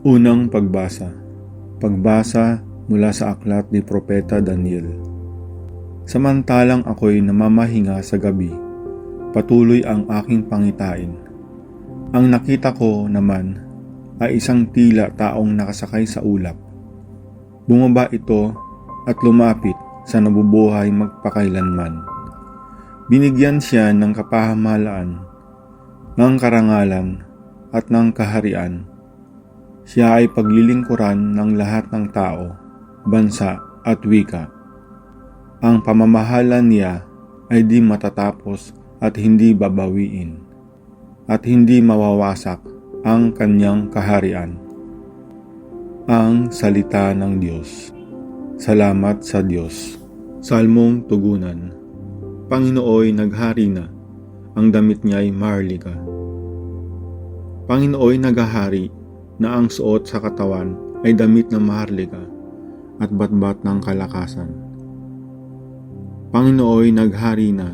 Unang pagbasa. Pagbasa mula sa aklat ni Propeta Daniel. Samantalang ako'y namamahinga sa gabi, patuloy ang aking pangitain. Ang nakita ko naman ay isang tila taong nakasakay sa ulap. Bumaba ito at lumapit sa nabubuhay magpakailanman. Binigyan siya ng kapahamalaan, ng karangalan at ng kaharian. Siya ay paglilingkuran ng lahat ng tao, bansa at wika. Ang pamamahala niya ay di matatapos at hindi babawiin, at hindi mawawasak ang kanyang kaharian. Ang salita ng Diyos. Salamat sa Diyos. Salmong tugunan. Panginooy naghari na, ang damit niya'y maharlika. Panginooy naghahari, na ang suot sa katawan ay damit ng maharlika at batbat ng kalakasan. Panginooy naghari na,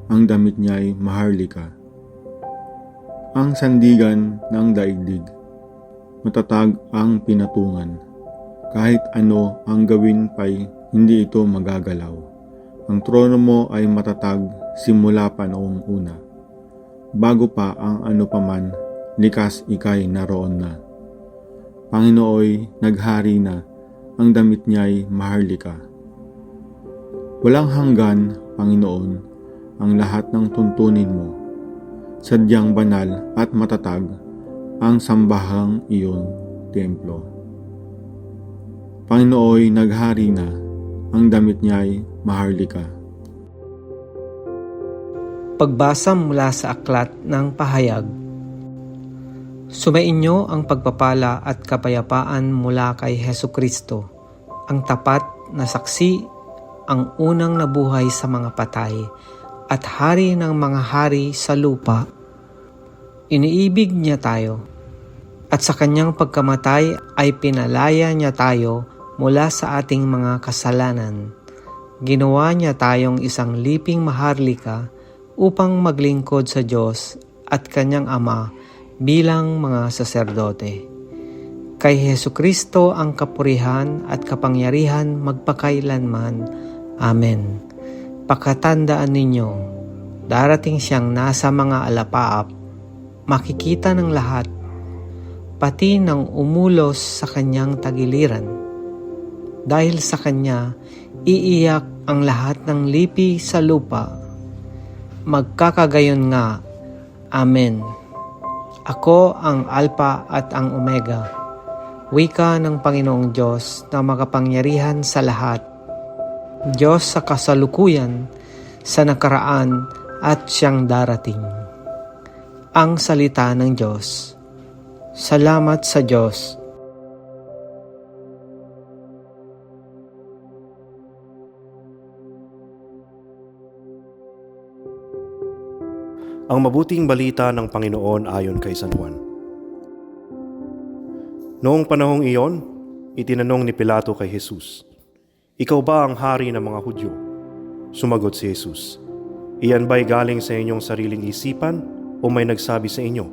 ang damit niya'y maharlika. Ang sandigan ng daigdig, matatag ang pinatungan. Kahit ano ang gawin pa'y hindi ito magagalaw. Ang trono mo ay matatag simula pa noong una. Bago pa ang ano paman, likas ika'y naroon na. Panginooy naghari na, ang damit niya'y maharlika. Walang hanggan, Panginoon, ang lahat ng tuntunin mo. Sadyang banal at matatag ang sambahang iyong templo. Panginooy naghari na, ang damit niya'y maharlika. Pagbasa mula sa aklat ng pahayag. Sumainyo ang pagpapala at kapayapaan mula kay Hesukristo, ang tapat na saksi, ang unang nabuhay sa mga patay, at hari ng mga hari sa lupa. Iniibig niya tayo, at sa kanyang pagkamatay ay pinalaya niya tayo mula sa ating mga kasalanan. Ginawa niya tayong isang liping maharlika upang maglingkod sa Diyos at kanyang Ama bilang mga saserdote. Kay Hesukristo ang kapurihan at kapangyarihan magpakailanman. Amen. Pakatandaan ninyo, darating siyang nasa mga alapaap, makikita ng lahat, pati ng umulos sa kanyang tagiliran. Dahil sa kanya, iiyak ang lahat ng lipi sa lupa. Magkakagayon nga. Amen. Ako ang Alpha at ang Omega, wika ng Panginoong Diyos na makapangyarihan sa lahat, Diyos sa kasalukuyan, sa nakaraan at siyang darating. Ang salita ng Diyos. Salamat sa Diyos. Ang mabuting balita ng Panginoon ayon kay San Juan. Noong panahong iyon, itinanong ni Pilato kay Jesus, "Ikaw ba ang hari ng mga Hudyo?" Sumagot si Jesus, "Iyan ba'y galing sa inyong sariling isipan o may nagsabi sa inyo?"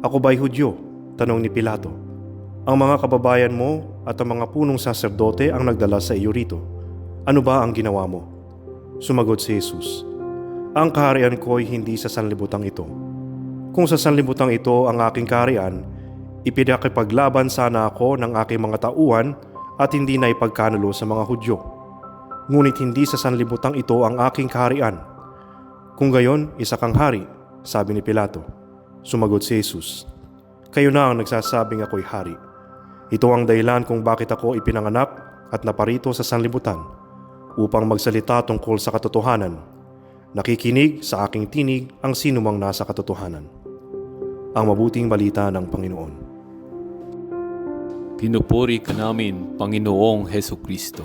"Ako ba'y Hudyo?" tanong ni Pilato. "Ang mga kababayan mo at ang mga punong saserdote ang nagdala sa iyo rito. Ano ba ang ginawa mo?" Sumagot si Jesus, "Ang kaharian ko'y hindi sa sanlibutan ito. Kung sa sanlibutan ito ang aking kaharian, ipinakipaglaban sana ako ng aking mga tauhan at hindi na ipagkanulo sa mga Hudyo. Ngunit hindi sa sanlibutan ito ang aking kaharian. Kung gayon, isa kang hari," sabi ni Pilato. Sumagot si Jesus, "Kayo na ang nagsasabing ako'y hari. Ito ang dahilan kung bakit ako ipinanganak at naparito sa sanlibutan, upang magsalita tungkol sa katotohanan. Nakikinig sa aking tinig ang sinumang nasa katotohanan." Ang mabuting balita ng Panginoon. Pinupuri ka namin, Panginoong Hesukristo.